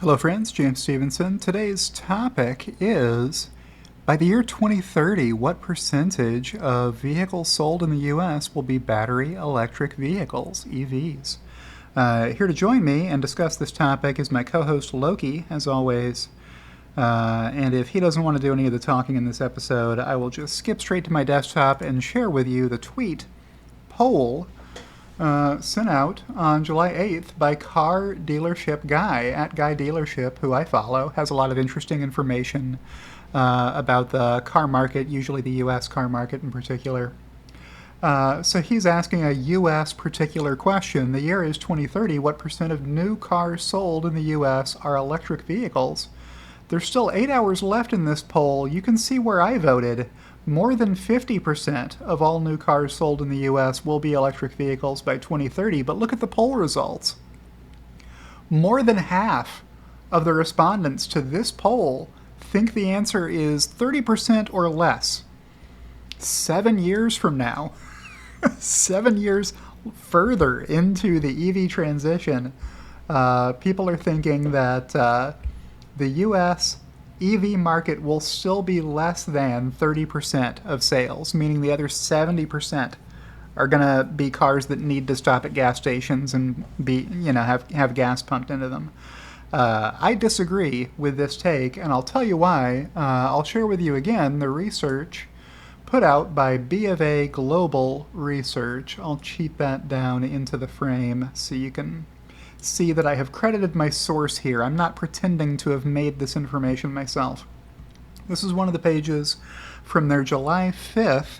Hello friends, James Stevenson. Today's topic is, by the year 2030, what percentage of vehicles sold in the US will be battery electric vehicles, EVs? Here to join me and discuss this topic is my co-host Loki, as always. And if he doesn't want to do any of the talking in this episode, I will just skip straight to my desktop and share with you the tweet poll sent out on July 8th by Car Dealership Guy, at Guy Dealership, who I follow, has a lot of interesting information about the car market, usually the U.S. car market in particular. So he's asking a U.S. particular question. The year is 2030. What percent of new cars sold in the U.S. are electric vehicles? There's still 8 hours left in this poll. You can see where I voted. More than 50% of all new cars sold in the U.S. will be electric vehicles by 2030, but look at the poll results. More than half of the respondents to this poll think the answer is 30% or less. 7 years from now, 7 years further into the EV transition, people are thinking that the U.S. EV market will still be less than 30% of sales, meaning the other 70% are going to be cars that need to stop at gas stations and have gas pumped into them. I disagree with this take, and I'll tell you why. I'll share with you again the research put out by B of A Global Research. I'll cheat that down into the frame so you can see that I have credited my source here. I'm not pretending to have made this information myself. This is one of the pages from their July 5th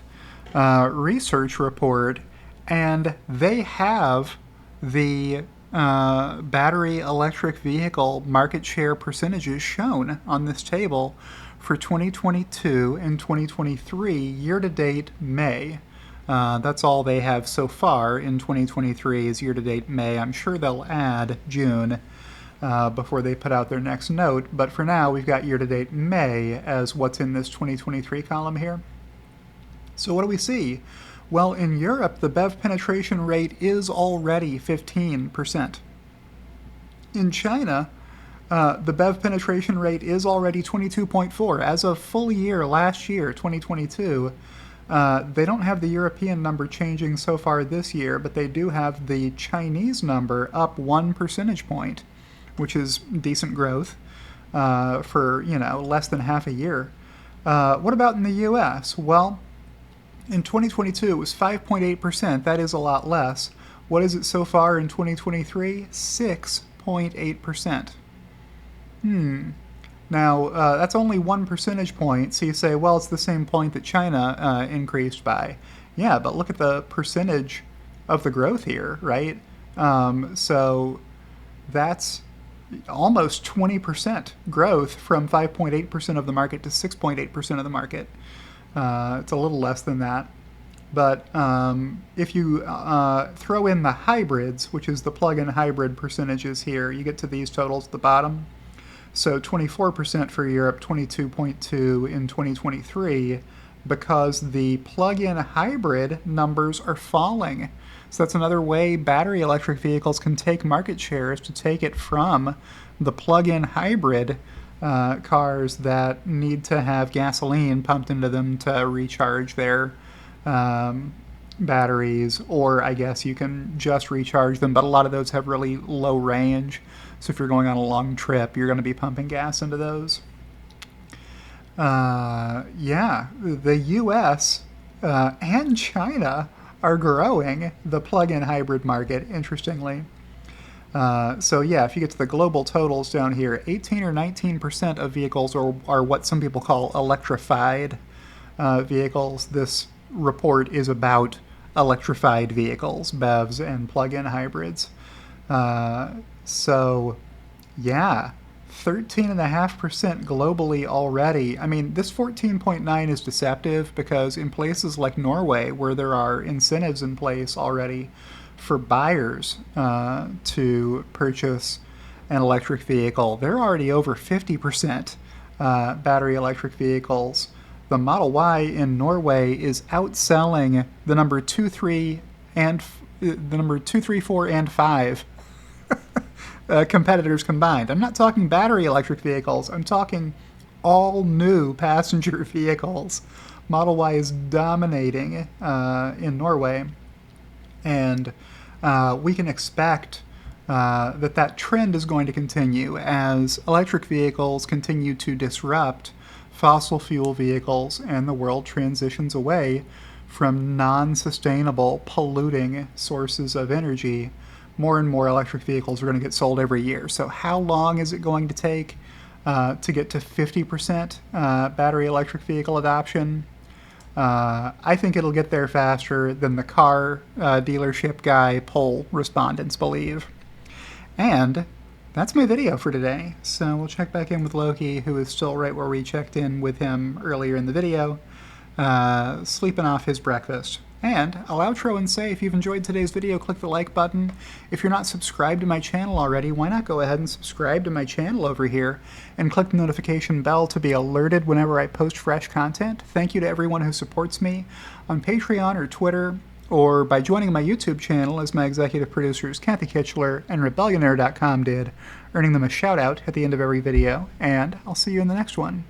research report, and they have the battery electric vehicle market share percentages shown on this table for 2022 and 2023 year-to-date May. That's all they have so far in 2023 is year-to-date May. I'm sure they'll add June before they put out their next note, but for now we've got year-to-date May as what's in this 2023 column here. So what do we see? Well, in Europe, the BEV penetration rate is already 15%. In China, the BEV penetration rate is already 22.4. As of full year last year, 2022, they don't have the European number changing so far this year, but they do have the Chinese number up 1 percentage point, which is decent growth for, less than half a year. What about in the U.S.? Well, in 2022, it was 5.8%. That is a lot less. What is it so far in 2023? 6.8%. Now, that's only 1 percentage point, so you say, well, it's the same point that China increased by. Yeah, but look at the percentage of the growth here, right? So that's almost 20% growth from 5.8% of the market to 6.8% of the market. It's a little less than that. But if you throw in the hybrids, which is the plug-in hybrid percentages here, you get to these totals at the bottom. So 24% for Europe, 22.2 in 2023, because the plug-in hybrid numbers are falling. So that's another way battery electric vehicles can take market share, is to take it from the plug-in hybrid cars that need to have gasoline pumped into them to recharge their batteries, or I guess you can just recharge them, but a lot of those have really low range. So if you're going on a long trip, you're going to be pumping gas into those. The U.S. And China are growing the plug-in hybrid market, interestingly. So if you get to the global totals down here, 18 or 19% of vehicles are what some people call electrified vehicles. This report is about electrified vehicles, BEVs and plug-in hybrids. 13.5% globally already. I mean, this 14.9 is deceptive because in places like Norway, where there are incentives in place already for buyers to purchase an electric vehicle, they're already over 50% battery electric vehicles. The Model Y in Norway is outselling the number 2, 3, 4, and 5 competitors combined. I'm not talking battery electric vehicles. I'm talking all new passenger vehicles. Model Y is dominating in Norway, and we can expect that trend is going to continue as electric vehicles continue to disrupt fossil fuel vehicles and the world transitions away from non-sustainable, polluting sources of energy. More and more electric vehicles are going to get sold every year. So how long is it going to take to get to 50% battery electric vehicle adoption? I think it'll get there faster than the car dealership guy poll respondents believe. And that's my video for today. So we'll check back in with Loki, who is still right where we checked in with him earlier in the video, sleeping off his breakfast. And I'll outro and say, if you've enjoyed today's video, click the like button. If you're not subscribed to my channel already, why not go ahead and subscribe to my channel over here and click the notification bell to be alerted whenever I post fresh content. Thank you to everyone who supports me on Patreon or Twitter, or by joining my YouTube channel as my executive producers Kathy Kitchler and Rebellionaire.com did, earning them a shout out at the end of every video. And I'll see you in the next one.